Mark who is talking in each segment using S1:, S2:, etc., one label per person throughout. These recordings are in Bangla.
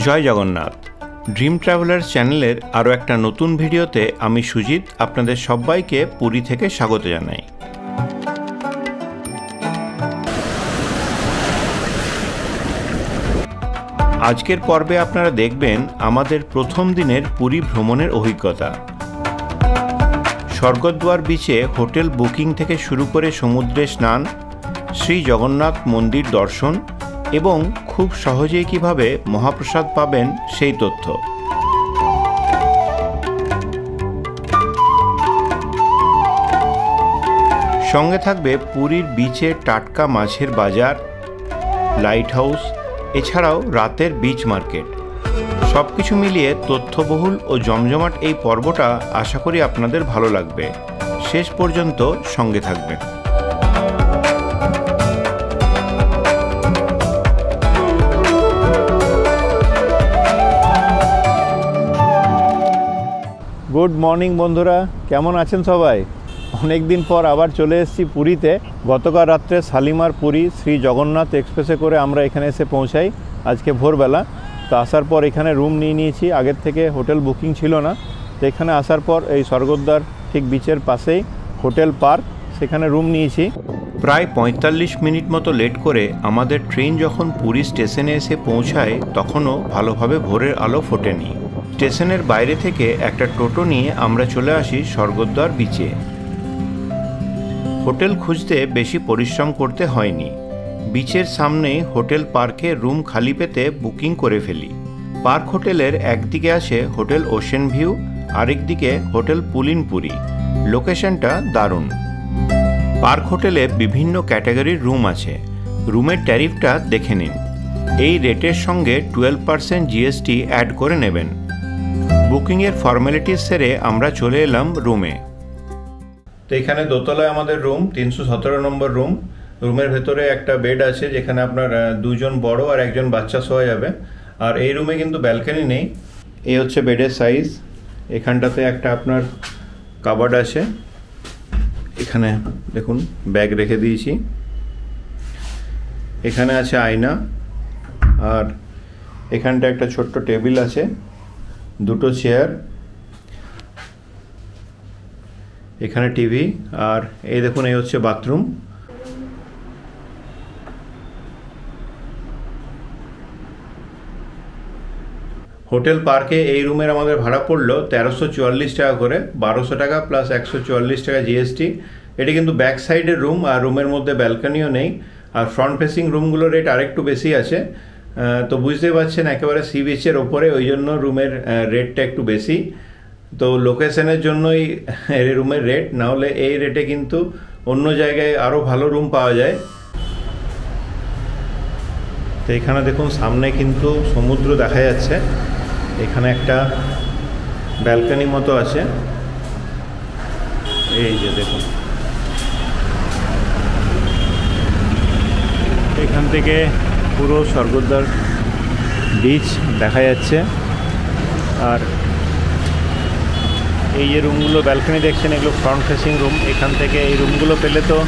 S1: জয় জগন্নাথ। ড্রিম ট্রাভেলার্স চ্যানেলের আরও একটা নতুন ভিডিওতে আমি সুজিত আপনাদের সবাইকে পুরী থেকে স্বাগত জানাই। আজকের পর্বে আপনারা দেখবেন আমাদের প্রথম দিনের পুরী ভ্রমণের অভিজ্ঞতা। স্বর্গদ্বার বিচে হোটেল বুকিং থেকে শুরু করে সমুদ্রে স্নান, শ্রী জগন্নাথ মন্দির দর্শন এবং খুব সহজেই কিভাবে মহাপ্রসাদ পাবেন সেই তথ্য। সঙ্গে থাকবে পুরীর বিচে টাটকা মাছের বাজার, লাইট হাউস, এছাড়াও রাতের বিচ মার্কেট। সব কিছু মিলিয়ে তথ্যবহুল ও জমজমাট এই পর্বটা আশা করি আপনাদের ভালো লাগবে। শেষ পর্যন্ত সঙ্গে থাকবেন। গুড মর্নিং বন্ধুরা, কেমন আছেন সবাই? অনেক দিন পর আবার চলে এসেছি পুরীতে। গতকাল রাত্রে শালিমার পুরী শ্রী জগন্নাথ এক্সপ্রেসে করে আমরা এখানে এসে পৌঁছাই আজকে ভোরবেলা। তো আসার পর এখানে রুম নিয়ে নিয়েছি, আগের থেকে হোটেল বুকিং ছিল না। তো এখানে আসার পর এই স্বর্গদ্বার ঠিক বিচের পাশেই হোটেল পার্ক, সেখানে রুম নিয়েছি। প্রায় ৪৫ মিনিট মতো লেট করে আমাদের ট্রেন যখন পুরী স্টেশনে এসে পৌঁছায় তখনও ভালোভাবে ভোরের আলো ফোটেনি। স্টেশনের বাইরে থেকে একটা টোটো নিয়ে আমরা চলে আসি স্বর্গদ্বার বিচে। হোটেল খুঁজতে বেশি পরিশ্রম করতে হয়নি। বিচের সামনে হোটেল পার্কে রুম খালি পেতে বুকিং করে ফেলি। পার্ক হোটেলের একদিকে আছে হোটেল ওশেন ভিউ, আরেকদিকে হোটেল পুলিন পুরী। লোকেশনটা দারুণ। পার্ক হোটেলে বিভিন্ন ক্যাটাগরির রুম আছে। রুমের ট্যারিফটা দেখে নিন। এই রেটের সঙ্গে 12% জিএসটি অ্যাড করে নেবেন। বুকিংয়ের ফর্মালিটিস সেরে আমরা চলে এলাম রুমে। তো এখানে দোতলায় আমাদের রুম, 317 নম্বর রুম। রুমের ভেতরে একটা বেড আছে যেখানে আপনার দুজন বড় আর একজন বাচ্চা শোয়া যাবে। আর এই রুমে কিন্তু ব্যালকনি নেই। এই হচ্ছে বেডের সাইজ। এখানটাতে একটা আপনার কাবার্ড আছে, এখানে দেখুন ব্যাগ রেখে দিয়েছি। এখানে আছে আয়না, আর এখানটা একটা ছোট্ট টেবিল আছে, দুটো চেয়ার, এখানে টিভি, আর এই দেখুন এই হচ্ছে বাথরুম। হোটেল পার্কে এই রুমের আমাদের ভাড়া পড়লো 1344 টাকা করে, 1200 টাকা প্লাস 144 টাকা জিএসটি। এটি কিন্তু ব্যাক সাইডের রুম, আর রুমের মধ্যে ব্যালকনিও নেই। আর ফ্রন্ট ফেসিং রুমগুলোর রেট আরেকটু বেশি আছে। তো বুঝতেই পারছেন একেবারে সি বিচের ওপরে, ওই জন্য রুমের রেটটা একটু বেশি। তো লোকেশনের জন্যই এই রুমের রেট, না হলে এই রেটে কিন্তু অন্য জায়গায় আরও ভালো রুম পাওয়া যায়। তো এখানে দেখুন সামনে কিন্তু সমুদ্র দেখা যাচ্ছে। এখানে একটা ব্যালকনি মতো আছে, এই যে দেখুন। এখান থেকে পুরো স্বর্গদ্বার বিচ দেখা যাচ্ছে। আর এই যে রুমগুলো ব্যালকনি দেখছেন, এগুলো ফ্রন্ট ফেসিং রুম। এখান থেকে এই রুমগুলো পেলে তো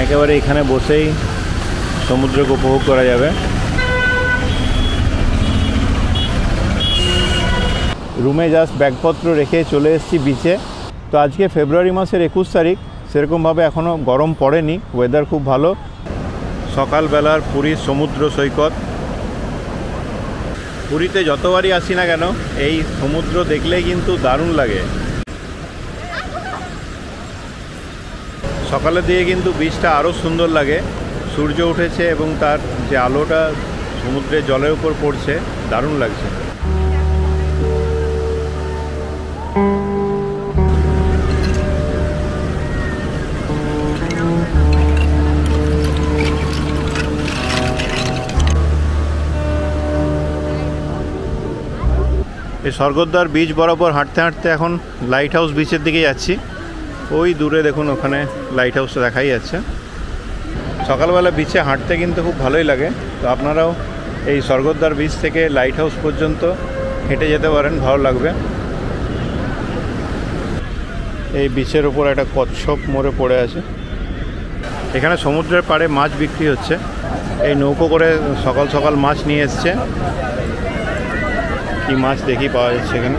S1: একেবারে এখানে বসেই সমুদ্রকে উপভোগ করা যাবে। রুমে জাস্ট ব্যাগপত্র রেখে চলে এসেছি বিচে। তো আজকে ফেব্রুয়ারি মাসের 21 তারিখ, সেরকমভাবে এখনও গরম পড়েনি, ওয়েদার খুব ভালো। সকালবেলার পুরীর সমুদ্র সৈকত। পুরীতে যতবারই আসি না কেন এই সমুদ্র দেখলেই কিন্তু দারুণ লাগে। সকালের দিকে কিন্তু বিচটা আরও সুন্দর লাগে। সূর্য উঠেছে এবং তার যে আলোটা সমুদ্রের জলের উপর পড়ছে, দারুণ লাগছে। এই স্বর্গদ্বার বিচ বরাবর হাঁটতে হাঁটতে এখন লাইট হাউস বিচের দিকে যাচ্ছি। ওই দূরে দেখুন ওখানে লাইট হাউসটা দেখাই যাচ্ছে। সকালবেলা বিচে হাঁটতে কিন্তু খুব ভালোই লাগে। তো আপনারাও এই স্বর্গদ্বার বিচ থেকে লাইট হাউস পর্যন্ত হেঁটে যেতে পারেন, ভালো লাগবে। এই বিচের ওপর একটা কচ্ছপ মরে পড়ে আছে। এখানে সমুদ্রের পাড়ে মাছ বিক্রি হচ্ছে। এই নৌকো করে সকাল সকাল মাছ নিয়ে এসছে। কি মাছ দেখি পাওয়া যাচ্ছে এখানে।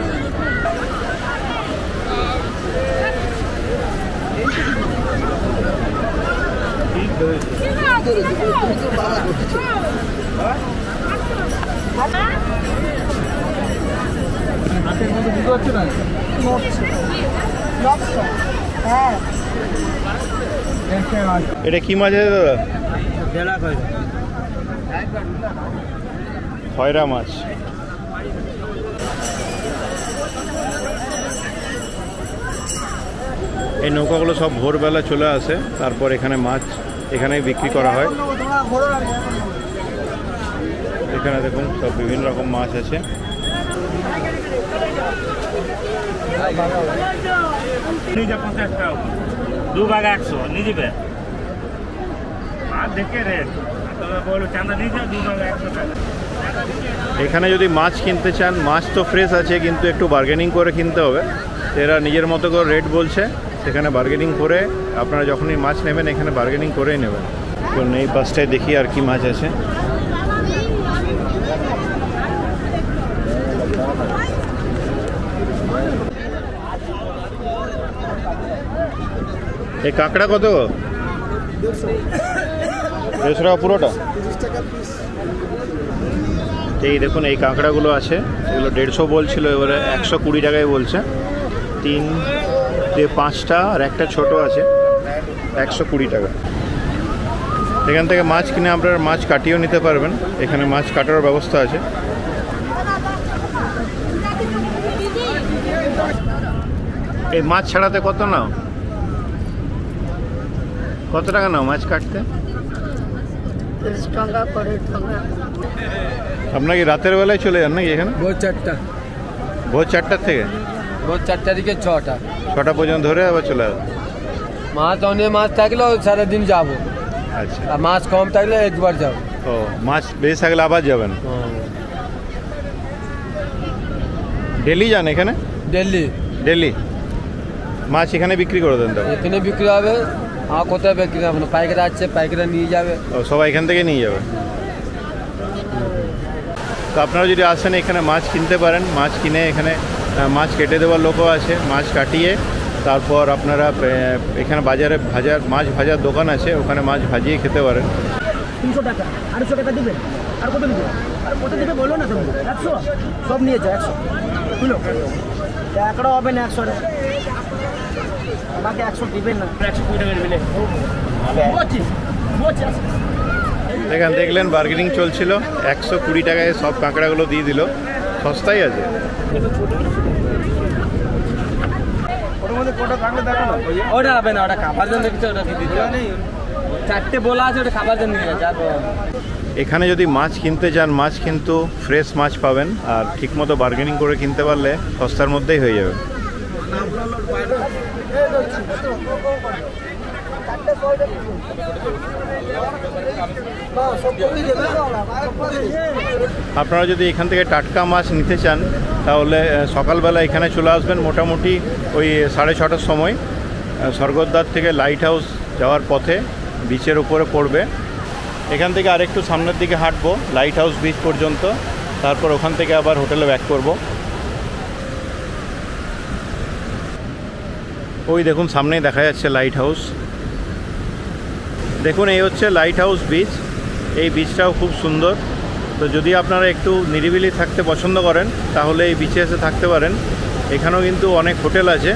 S1: এটা কি মাছ আছে দাদা? খয়রা মাছ। এই নৌকাগুলো সব ভোরবেলা চলে আসে, তারপর এখানে মাছ এখানেই বিক্রি করা হয়। এখানে দেখুন সব বিভিন্ন রকম মাছ আছে। এখানে যদি মাছ কিনতে চান, মাছ তো ফ্রেশ আছে কিন্তু একটু বার্গেনিং করে কিনতে হবে। এরা নিজের মতো করে রেট বলছে, সেখানে বার্গেনিং করে আপনারা যখনই মাছ নেবেন এখানে বার্গেনিং করেই নেবেন। তো এই পাশটায় দেখি আর কি মাছ আছে। এই কাঁকড়া কত? 150 টাকা পুরোটা। এই দেখুন এই কাঁকড়াগুলো আছে, এগুলো 150 বলছিল, এবারে 120 টাকায় বলছে। 3 দিয়ে 5টা আর একটা ছোট আছে, 120 টাকা। এখান থেকে মাছ কিনে আপনারা মাছ কাটিয়েও নিতে পারবেন, এখানে মাছ কাটার ব্যবস্থা আছে। এই মাছ ছাড়াতে কত নাও? কত টাকা নাও মাছ কাটতে?
S2: 30 টাকা করে।
S1: আপনার কি রাতের বেলায় চলে যান নাকি এখানে?
S3: ভোর 4টা।
S1: ভোর 4টার থেকে?
S3: ভোর 4টা থেকে 6টা।
S1: 6টা পর্যন্ত ধরে আবার চলে যাবে।
S3: মাছ অনেক মাছ থাকলেও সারাদিন যাবো।
S1: আচ্ছা।
S3: আর মাছ কম থাকলে একবার যাবো।
S1: ও, মাছ বেশি থাকলে আবার যাবেন? ডেলি যান এখানে? ডেলি মাছ এখানে বিক্রি করে দেন? তো
S3: এখানে বিক্রি হবে। আর কোথায় বিক্রি হবে না, পাইকারি আছে, পাইকারি নিয়ে যাবে।
S1: ও, সবাই এখান থেকে নিয়ে যাবে। তো আপনারা যদি আসেন এখানে মাছ কিনতে পারেন, মাছ কিনে এখানে মাছ কেটে দেওয়ার লোকও আছে, মাছ কাটিয়ে তারপর আপনারা এখানে বাজারে মাছ ভাজার দোকান আছে, ওখানে মাছ ভাজিয়ে খেতে পারেন।
S4: 300 টাকা, 250 টাকা দিবেন। আর কত দিবেন? আর কত দিবে বলো না তুমি? 100 সব নিয়ে যাও। 100 কিলো একড়া হবে না। 100 আমাকে 100 দিবেন না। 120 টাকা দিবেন।
S1: এখানে দেখলেন বার্গেনিং চলছিল, 120 টাকায় সব কাঁকড়াগুলো দিয়ে দিল, সস্তাই আছে।
S3: ওটা হবে না, ওটা খাবার জন্য কিছু, ওটা দিতে নেই। 4টে বলা আছে, ওটা খাবার জন্য নিয়ে যাবো।
S1: এখানে যদি মাছ কিনতে চান, মাছ কিন্তু ফ্রেশ মাছ পাবেন, আর ঠিকমতো বার্গেনিং করে কিনতে পারলে সস্তার মধ্যেই হয়ে যাবে। আপনারা যদি এখান থেকে টাটকা মাছ নিতে চান তাহলে সকালবেলা এখানে চলে আসবেন, মোটামুটি ওই 6:30টার সময়। স্বর্গদ্বার থেকে লাইট হাউস যাওয়ার পথে বিচের উপরে পড়বে। এখান থেকে আরেকটু সামনের দিকে হাঁটবো লাইট হাউস বিচ পর্যন্ত, তারপর ওখান থেকে আবার হোটেলে ব্যাক করব। ওই দেখুন সামনেই দেখা যাচ্ছে লাইট হাউস। দেখুন এই হচ্ছে লাইট হাউস বিচ। এই বিচটাও খুব সুন্দর। তো যদি আপনারা একটু নিরিবিলি থাকতে পছন্দ করেন তাহলে এই বিচে এসে থাকতে পারেন। এখানেও কিন্তু অনেক হোটেল আছে।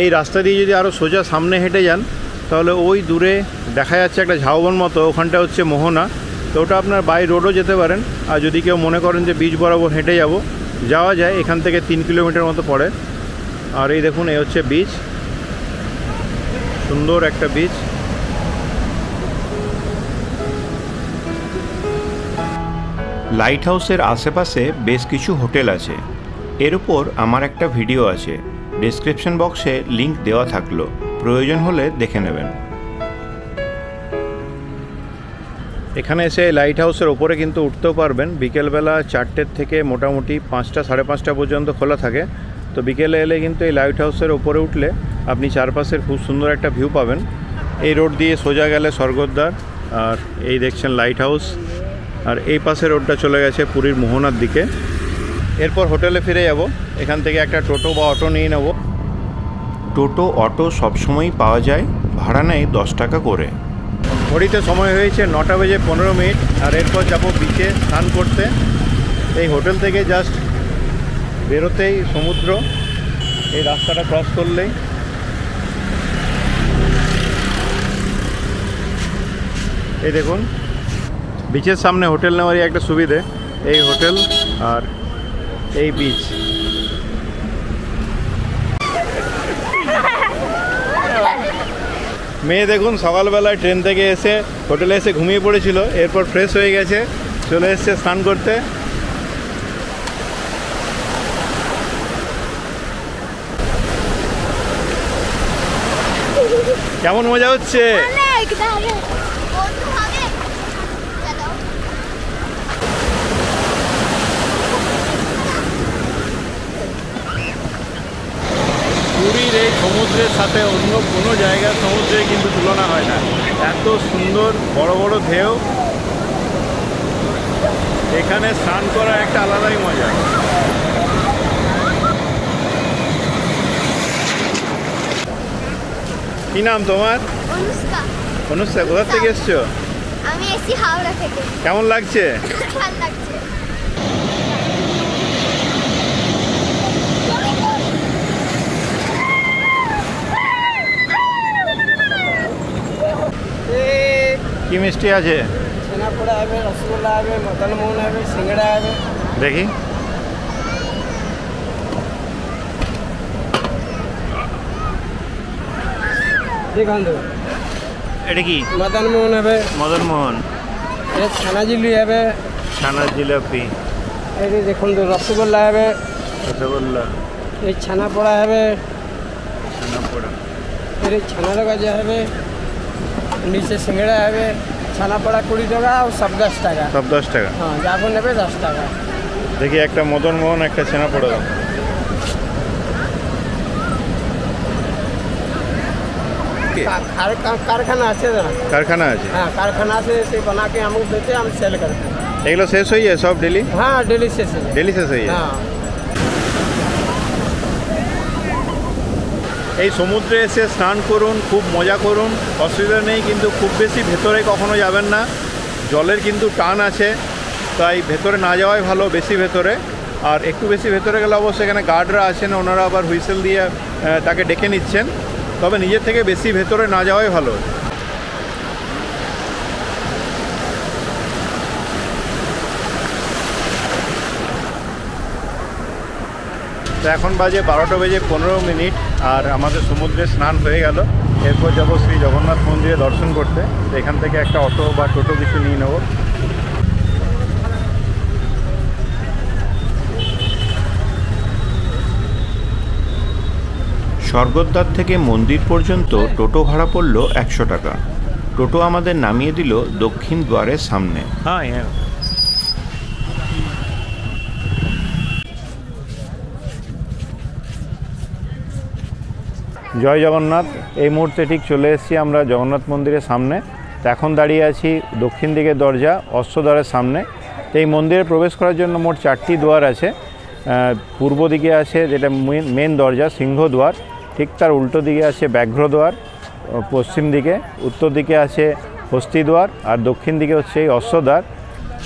S1: এই রাস্তা দিয়ে যদি আরও সোজা সামনে হেঁটে যান তাহলে ওই দূরে দেখা যাচ্ছে একটা ঝাউবন মতো, ওখানটা হচ্ছে মোহনা। তো ওটা আপনার বাই রোডও যেতে পারেন। আর যদি কেউ মনে করেন যে বিচ বরাবর হেঁটে যাওয়া যায়, এখান থেকে 3 কিলোমিটার মতো পড়ে। আর এই দেখুন এই হচ্ছে বিচ, সুন্দর একটা বিচ। লাইট হাউসের আশেপাশে বেশ কিছু হোটেল আছে। এর উপর আমার একটা ভিডিও আছে, ডেসক্রিপশন বক্সে লিংক দেওয়া থাকলো, প্রয়োজন হলে দেখে নেবেন। এখানে এসে লাইট হাউসের ওপরে কিন্তু উঠতেও পারবেন। বিকেলবেলা 4টের থেকে মোটামুটি 5টা 5:30 পর্যন্ত খোলা থাকে। তো বিকেলে এলে কিন্তু এই লাইট হাউসের ওপরে উঠলে আপনি চারপাশের খুব সুন্দর একটা ভিউ পাবেন। এই রোড দিয়ে সোজা গেলে স্বর্গদ্বার, আর এই দেখছেন লাইট হাউস। আর এই পাশে রোডটা চলে গেছে পুরীর মোহনার দিকে। এরপর হোটেলে ফিরে যাব। এখান থেকে একটা টোটো বা অটো নিয়ে নেব। টোটো অটো সবসময়ই পাওয়া যায়, ভাড়া নেয় 10 টাকা করে। ঘড়িতে সময় হয়েছে 9:15। আর এরপর যাব বিচে স্নান করতে। এই হোটেল থেকে জাস্ট বেরোতেই সমুদ্র, এই রাস্তাটা ক্রস করলেই। এই দেখুন, বিচের সামনে হোটেল নেওয়ারই একটা সুবিধে, এই হোটেল আর এই বিচ। মেয়ে দেখুন সকালবেলায় ট্রেন থেকে এসে হোটেলে এসে ঘুমিয়ে পড়েছিল, এরপর ফ্রেশ হয়ে গেছে, চলে এসছে স্নান করতে। কেমন মজা হচ্ছে? পুরীর এই সমুদ্রের সাথে অন্য কোনো জায়গার সমুদ্রে কিন্তু তুলনা হয় না। এত সুন্দর বড় বড় ঢেউ, এখানে স্নান করা একটা আলাদাই মজা। কি নাম তোমার?
S5: অনুষ্কা।
S1: অনুষ্কা, কোথা থেকে এসছো?
S5: আমি এসি হাওড়া থেকে।
S1: কেমন লাগছে?
S5: ভালো লাগছে।
S1: কি মিষ্টি আছে?
S3: ছানাপোড়া হবে, রসগোল্লা হবে, মদন মোহন হবে, সিঙ্গড়া হবে।
S1: দেখি।
S3: দেখুন তো,
S1: এটা কি?
S3: মদন মোহন হবে,
S1: মদন মোহন।
S3: এটা ছানা জিলি হবে,
S1: ছানার জিলাপি।
S3: এই দেখুন তো রসগোল্লা হবে,
S1: রসগোল্লা।
S3: এই ছানাপোড়া হবে,
S1: ছানাপোড়া।
S3: এর ছানার গজা হবে, নিচে সিঙ্গড়া হবে। ছানাপোড়া 20 টাকা আর সব 10 টাকা।
S1: সব 10 টাকা?
S3: হ্যাঁ, যাবো নেবে 10 টাকা।
S1: দেখি একটা মদন মোহন, একটা ছানাপোড়া দাও।
S3: कारखाना আছে না?
S1: কারখানা আছে?
S3: हाँ, कारखाना से बना के हम देते हैं, हम सेल करते हैं।
S1: এগুলো শেষ হয়ে যায় সব ডেলি?
S3: हाँ, डेली से
S1: ডেলি শেষ হয়ে যায়?
S3: हाँ।
S1: এই সমুদ্রে এসে স্নান করুন, খুব মজা করুন, অসুবিধা নেই। কিন্তু খুব বেশি ভেতরে কখনো যাবেন না, জলের কিন্তু টান আছে, তাই ভেতরে না যাওয়াই ভালো, বেশি ভেতরে। আর একটু বেশি ভেতরে গেলে অবশ্যই এখানে গার্ডরা আছেন, ওনারা আবার হুইসেল দিয়ে তাকে ডেকে নিচ্ছেন। তবে নিজের থেকে বেশি ভেতরে না যাওয়াই ভালো। তো এখন বাজে 12:15 আর আমাদের সমুদ্রে স্নান হয়ে গেল। এরপর যাবো শ্রী জগন্নাথ মন্দিরে দর্শন করতে। তো এখান থেকে একটা অটো বা টোটো কিছু নিয়ে নেব। স্বর্গদ্বার থেকে মন্দির পর্যন্ত টোটো ভাড়া পড়ল 100 টাকা। টোটো আমাদের নামিয়ে দিল দক্ষিণ দ্বারের সামনে। হ্যাঁ, জয় জগন্নাথ। এই মুহূর্তে ঠিক চলে এসেছি আমরা জগন্নাথ মন্দিরের সামনে। তো এখন দাঁড়িয়ে আছি দক্ষিণ দিকের দরজা অশ্বদ্বারের সামনে। তো এই মন্দিরে প্রবেশ করার জন্য মোট 4টি দ্বার আছে। পূর্ব দিকে আছে যেটা মেন দরজা, সিংহদ্বার। ঠিক তার উল্টো দিকে আছে ব্যাঘ্রদ্বার পশ্চিম দিকে, উত্তর দিকে আছে হস্তিদ্বার, আর দক্ষিণ দিকে হচ্ছে এই অশ্বদ্বার।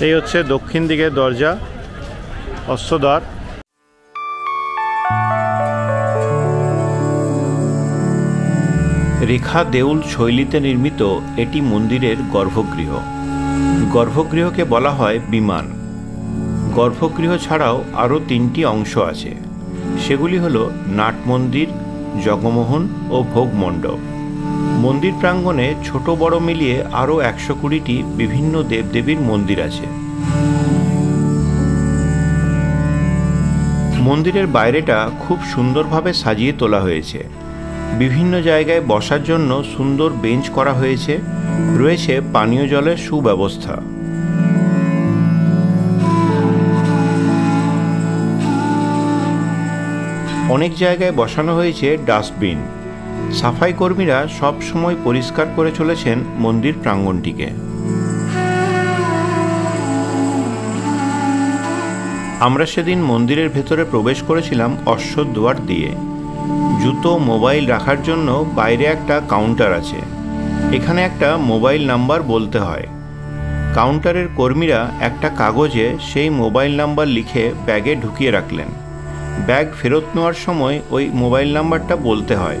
S1: এই হচ্ছে দক্ষিণ দিকের দরজা, অশ্বদ্বার। রেখা দেউল শৈলীতে নির্মিত এটি মন্দিরের গর্ভগৃহ। গর্ভগৃহকে বলা হয় বিমান। গর্ভগৃহ ছাড়াও আরও 3টি অংশ আছে, সেগুলি হল নাট মন্দির, জগমোহন ও ভোগ মণ্ডপ। মন্দির প্রাঙ্গণে ছোট বড় মিলিয়ে আরও 120টি বিভিন্ন দেবদেবীর মন্দির আছে। মন্দিরের বাইরেটা খুব সুন্দরভাবে সাজিয়ে তোলা হয়েছে। বিভিন্ন জায়গায় বসার জন্য সুন্দর বেঞ্চ করা হয়েছে, রয়েছে পানীয় জলের সুব্যবস্থা। অনেক জায়গায় বসানো হয়েছে ডাস্টবিন। সাফাই কর্মীরা সব সময় পরিষ্কার করে চলেছেন মন্দির প্রাঙ্গণটিকে। আমরা সেদিন মন্দিরের ভেতরে প্রবেশ করেছিলাম অশ্বদ্বার দিয়ে। জুতো মোবাইল রাখার জন্য বাইরে একটা কাউন্টার আছে। এখানে একটা মোবাইল নাম্বার বলতে হয়। কাউন্টারের কর্মীরা একটা কাগজে সেই মোবাইল নাম্বার লিখে ব্যাগে ঢুকিয়ে রাখলেন। ব্যাগ ফেরত নেওয়ার সময় ওই মোবাইল নাম্বারটা বলতে হয়।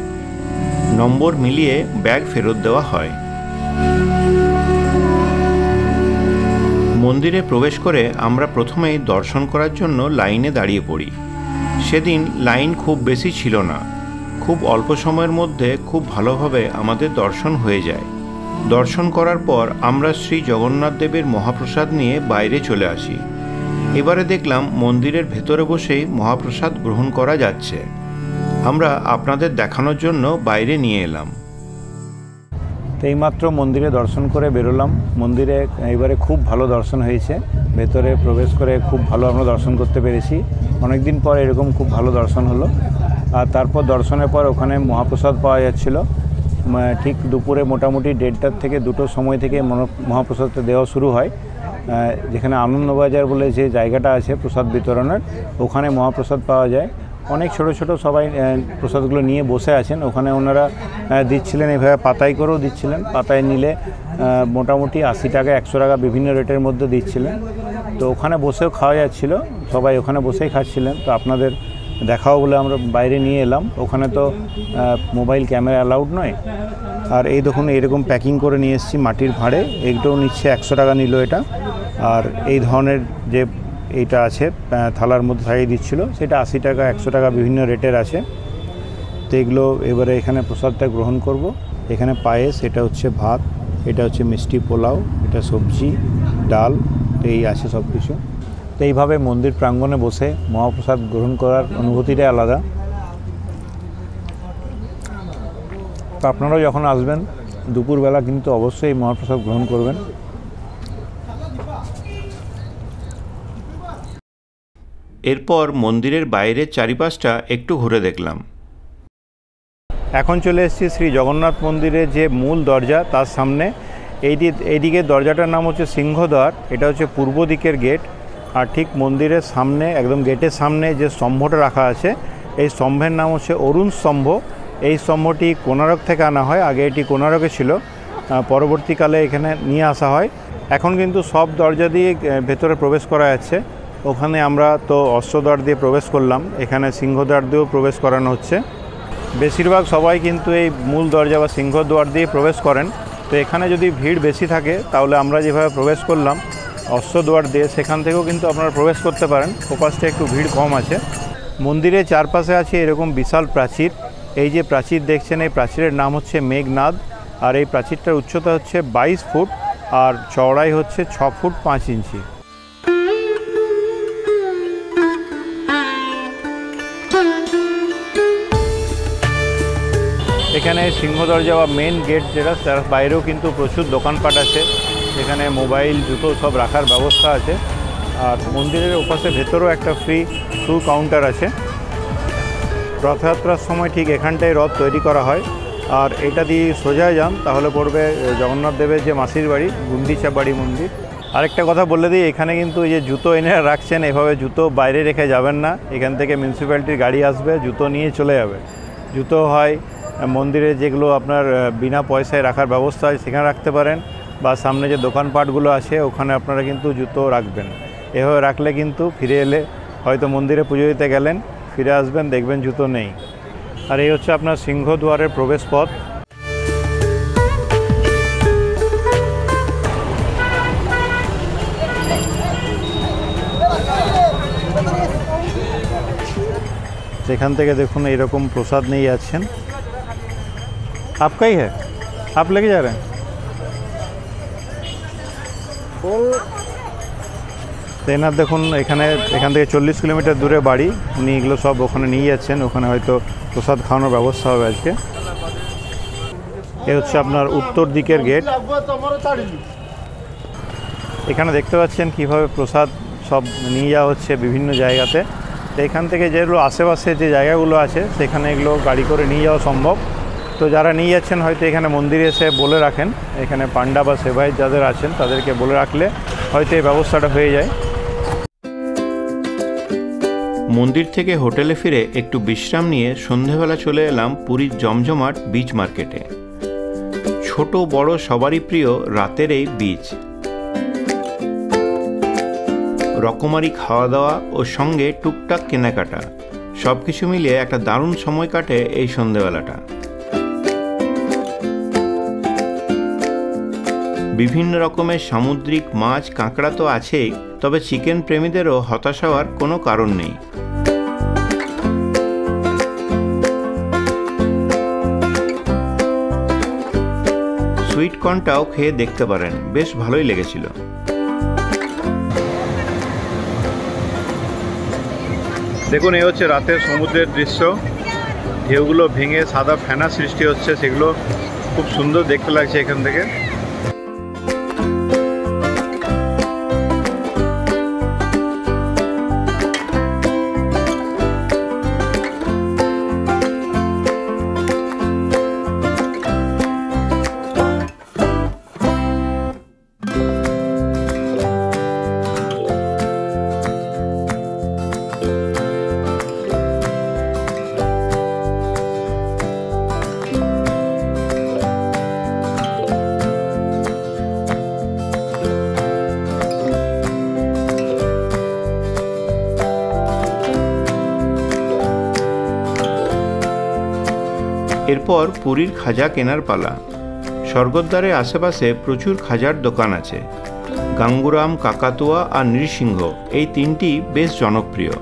S1: নম্বর মিলিয়ে ব্যাগ ফেরত দেওয়া হয়। মন্দিরে প্রবেশ করে আমরা প্রথমেই দর্শন করার জন্য লাইনে দাঁড়িয়ে পড়ি। সেদিন লাইন খুব বেশি ছিল না। খুব অল্প সময়ের মধ্যে খুব ভালোভাবে আমাদের দর্শন হয়ে যায়। দর্শন করার পর আমরা শ্রী জগন্নাথ দেবের মহাপ্রসাদ নিয়ে বাইরে চলে আসি। এবারে দেখলাম মন্দিরের ভেতরে বসেই মহাপ্রসাদ গ্রহণ করা যাচ্ছে। আমরা আপনাদের দেখানোর জন্য বাইরে নিয়ে এলাম।
S6: এইমাত্র মন্দিরে দর্শন করে বেরোলাম। মন্দিরে এবারে খুব ভালো দর্শন হয়েছে। ভেতরে প্রবেশ করে খুব ভালো আমরা দর্শন করতে পেরেছি। অনেক দিন পর এরকম খুব ভালো দর্শন হলো। আর তারপর দর্শনের পর ওখানে মহাপ্রসাদ পাওয়া যাচ্ছিল। ঠিক দুপুরে মোটামুটি 1:30 থেকে 2টোর সময় থেকে মহাপ্রসাদটা দেওয়া শুরু হয়। যেখানে আনন্দবাজার বলে যে জায়গাটা আছে প্রসাদ বিতরণের, ওখানে মহাপ্রসাদ পাওয়া যায়। অনেক ছোট ছোট সবাই প্রসাদগুলো নিয়ে বসে আছেন। ওখানে ওনারা দিচ্ছিলেন, এভাবে পাতায় করেও দিচ্ছিলেন। পাতায় নিলে মোটামুটি 80 টাকা 100 টাকা বিভিন্ন রেটের মধ্যে দিচ্ছিলেন। তো ওখানে বসেও খাওয়া যাচ্ছিল, সবাই ওখানে বসেই খাচ্ছিলেন। তো আপনাদের দেখাও বলে আমরা বাইরে নিয়ে এলাম। ওখানে তো মোবাইল ক্যামেরা অ্যালাউড নয়। আর এই দেখুন এরকম প্যাকিং করে নিয়ে এসেছি মাটির ভাঁড়ে। এইটাও নিচ্ছে 100 টাকা নিল এটা। আর এই ধরনের যে এইটা আছে থালার মধ্যে খাইয়ে দিচ্ছিল, সেটা 80 টাকা 100 টাকা বিভিন্ন রেটের আছে। তো এগুলো এবারে এখানে প্রসাদটা গ্রহণ করব। এখানে পায়েস, এটা হচ্ছে ভাত, এটা হচ্ছে মিষ্টি পোলাও, এটা সবজি ডাল, তো এই আছে সব কিছু। তো এইভাবে মন্দির প্রাঙ্গণে বসে মহাপ্রসাদ গ্রহণ করার অনুভূতিটাই আলাদা। তো আপনারাও যখন আসবেন দুপুরবেলা কিন্তু অবশ্যই মহাপ্রসাদ গ্রহণ করবেন।
S1: এরপর মন্দিরের বাইরের চারিপাশটা একটু ঘুরে দেখলাম।
S6: এখন চলে এসেছি শ্রী জগন্নাথ মন্দিরের যে মূল দরজা তার সামনে। এইদিকে দরজাটার নাম হচ্ছে সিংহদ্বার। এটা হচ্ছে পূর্ব দিকের গেট। আর ঠিক মন্দিরের সামনে একদম গেটের সামনে যে স্তম্ভটা রাখা আছে, এই স্তম্ভের নাম হচ্ছে অরুণ স্তম্ভ। এই স্তম্ভটি কোণারক থেকে আনা হয়। আগে এটি কোণারকে ছিল, পরবর্তীকালে এখানে নিয়ে আসা হয়। এখন কিন্তু সব দরজা দিয়ে ভেতরে প্রবেশ করা যাচ্ছে। ওখানে আমরা তো অশ্বদ্বার দিয়ে প্রবেশ করলাম, এখানে সিংহদ্বার দিয়েও প্রবেশ করানো হচ্ছে। বেশিরভাগ সবাই কিন্তু এই মূল দরজা বা সিংহদ্বার দিয়ে প্রবেশ করেন। তো এখানে যদি ভিড় বেশি থাকে তাহলে আমরা যেভাবে প্রবেশ করলাম অশ্বদ্বার দিয়ে, সেখান থেকেও কিন্তু আপনারা প্রবেশ করতে পারেন। ওপাশটা একটু ভিড় কম আছে। মন্দিরের চারপাশে আছে এরকম বিশাল প্রাচীর। এই যে প্রাচীর দেখছেন, এই প্রাচীরের নাম হচ্ছে মেঘনাদ। আর এই প্রাচীরটার উচ্চতা হচ্ছে 22 ফুট আর চওড়াই হচ্ছে 6 ফুট 5 ইঞ্চি। এখানে সিংহদরজা বা মেন গেট যেটা, তার বাইরেও কিন্তু প্রচুর দোকানপাট আছে। এখানে মোবাইল জুতো সব রাখার ব্যবস্থা আছে। আর মন্দিরের ওপাশে ভেতরেও একটা ফ্রি শু কাউন্টার আছে। রথযাত্রার সময় ঠিক এখানটায় রথ তৈরি করা হয়। আর এটা দিয়ে সোজা যান তাহলে পড়বে জগন্নাথ দেবের যে মাসির বাড়ি, গুন্ডিচা বাড়ি মন্দির। আরেকটা কথা বলে দিই, এখানে কিন্তু এই যে জুতো এনে রাখছেন, এভাবে জুতো বাইরে রেখে যাবেন না। এখান থেকে মিউনিসিপ্যালিটির গাড়ি আসবে, জুতো নিয়ে চলে যাবে। জুতো হয় মন্দিরে যেগুলো আপনার বিনা পয়সায় রাখার ব্যবস্থা হয় সেখানে রাখতে পারেন, বা সামনে যে দোকানপাটগুলো আছে ওখানে আপনারা কিন্তু জুতো রাখবেন। এভাবে রাখলে কিন্তু ফিরে এলে হয়তো মন্দিরে পুজো দিতে গেলেন, ফিরে আসবেন দেখবেন জুতো নেই। আর এই হচ্ছে আপনার সিংহদ্বারের প্রবেশ পথ। সেখান থেকে দেখুন এইরকম প্রসাদ নিয়ে যাচ্ছেন। आपका ही है, आप लेके जा रहे हैं? এনার দেখুন এখান থেকে 40 কিলোমিটার দূরে বাড়ি। উনি এগুলো সব ওখানে নিয়ে যাচ্ছেন। ওখানে হয়তো প্রসাদ খাওয়ানোর ব্যবস্থা হবে আজকে। এ হচ্ছে আপনার উত্তর দিকের গেট। এখানে দেখতে পাচ্ছেন কিভাবে প্রসাদ সব নিয়ে যাওয়া হচ্ছে বিভিন্ন জায়গাতে। তো এখান থেকে যেগুলো আশেপাশে যে জায়গাগুলো আছে সেখানে এগুলো গাড়ি করে নিয়ে যাওয়া সম্ভব। তো যারা নিয়ে যাচ্ছেন হয়তো এখানে মন্দিরে এসে বলে রাখেন, এখানে পান্ডা বা সেবাই যাদের আছেন তাদেরকে বলে রাখলে হয়তো এই ব্যবস্থাটা হয়ে যায়।
S1: মন্দির থেকে হোটেলে ফিরে একটু বিশ্রাম নিয়ে সন্ধেবেলা চলে এলাম পুরীর জমজমাট বিচ মার্কেটে। ছোট বড় সবারই প্রিয় রাতের এই বিচ। রকমারি খাওয়া দাওয়া ও সঙ্গে টুকটাক কেনাকাটা সব কিছু মিলিয়ে একটা দারুণ সময় কাটে এই সন্ধেবেলাটা। বিভিন্ন রকমের সামুদ্রিক মাছ কাঁকড়া তো আছেই, তবে চিকেন প্রেমীদেরও হতাশ হওয়ার কোনো কারণ নেই। সুইট কর্নটাও খেয়ে দেখতে পারেন, বেশ ভালোই লেগেছিল।
S6: দেখুন, এই হচ্ছে রাতের সমুদ্রের দৃশ্য। ঢেউগুলো ভেঙে সাদা ফেনা সৃষ্টি হচ্ছে, সেগুলো খুব সুন্দর দেখতে লাগছে এখান থেকে।
S1: এরপর পুরীর খাজা কেনার পালা। স্বর্গদ্বারের আশেপাশে প্রচুর খাজার দোকান আছে। গাঙ্গুরাম, কাকাতুয়া আর নৃসিংহ এই তিনটি বেশ জনপ্রিয়।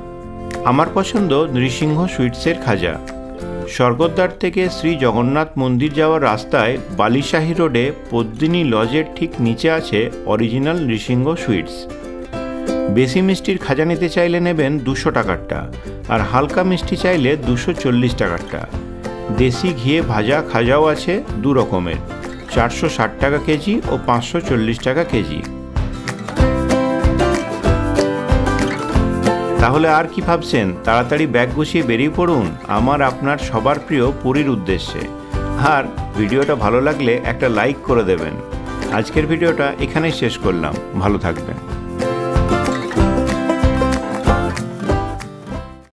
S1: আমার পছন্দ নৃসিংহ সুইটসের খাজা। স্বর্গদ্বার থেকে শ্রী জগন্নাথ মন্দির যাওয়ার রাস্তায় বালিশাহী রোডে পদ্মিনী লজের ঠিক নিচে আছে অরিজিনাল নৃসিংহ সুইটস। বেশি মিষ্টির খাজা নিতে চাইলে নেবেন 200 টাকারটা, আর হালকা মিষ্টি চাইলে 240 টাকারটা। দেশি ঘিয়ে ভাজা খাজাও আছে দু রকমের, 460 টাকা কেজি ও 540 টাকা কেজি। তাহলে আর কি ভাবছেন, তাড়াতাড়ি ব্যাগ গুছিয়ে বেরিয়ে পড়ুন আমার আপনার সবার প্রিয় পুরীর উদ্দেশ্যে। আর ভিডিওটা ভালো লাগলে একটা লাইক করে দেবেন। আজকের ভিডিওটা এখানেই শেষ করলাম, ভালো থাকবেন।